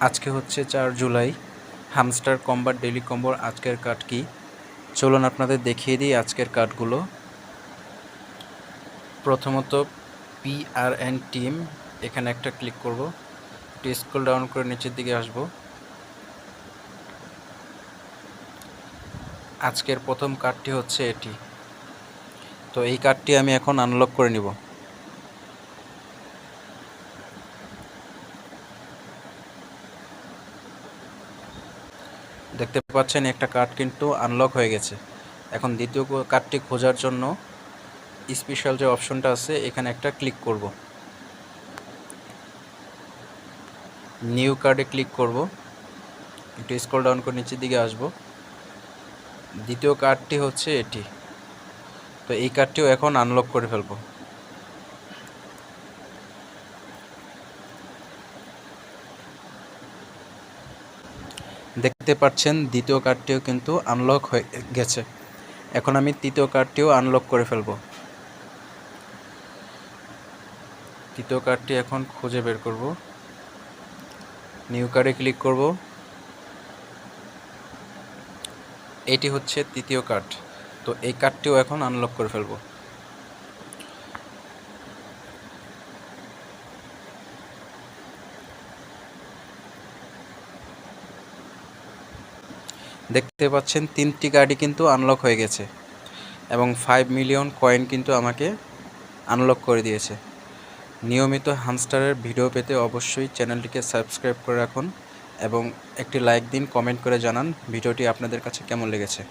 আজকে হচ্ছে 4 July. Hamster কম্বার daily কম্বোর আজকের কার্ড কি? চলুন আপনাদের দেখিয়ে দিই আজকের কার্ডগুলো। প্রথমত PRN টিম, এখানে একটা ক্লিক করব, একটু স্ক্রল ডাউন করে নিচের দিকে আসব। আজকের প্রথম কার্ডটি হচ্ছে এটি। তো এই কার্ডটি আমি এখন আনলক করে নিব। দেখতে পাচ্ছেন একটা কার্ড কিন্তু আনলক হয়ে গেছে। এখন দ্বিতীয় কার্ডটি খোঁজার জন্য স্পেশাল যে অপশনটা আছে এখানে একটা ক্লিক করব, নিউ কার্ডে ক্লিক করব, একটু স্ক্রল ডাউন করে নিচের দিকে আসব। দ্বিতীয় কার্ডটি হচ্ছে এটি। তো এই কার্ডটিও এখন আনলক করে ফেলব। দেখতে পাচ্ছেন দ্বিতীয় কার্ডটিও কিন্তু আনলক হয়ে গেছে। এখন আমি তৃতীয় কার্ডটিও আনলক করে ফেলব। তৃতীয় কার্ডটি এখন খুঁজে বের করব, নিউ কার্ডে ক্লিক করব। এটি হচ্ছে তৃতীয় কার্ড। তো এই কার্ডটিও এখন আনলক করে ফেলব। দেখতে পাচ্ছেন 3টি কার্ডই কিন্তু আনলক হয়ে গেছে এবং 5 মিলিয়ন কয়েন কিন্তু আমাকে আনলক করে দিয়েছে। নিয়মিত হামস্টারের ভিডিও পেতে অবশ্যই চ্যানেলটিকে সাবস্ক্রাইব করে রাখুন এবং একটি লাইক দিন, কমেন্ট করে জানান ভিডিওটি আপনাদের কাছে কেমন লেগেছে।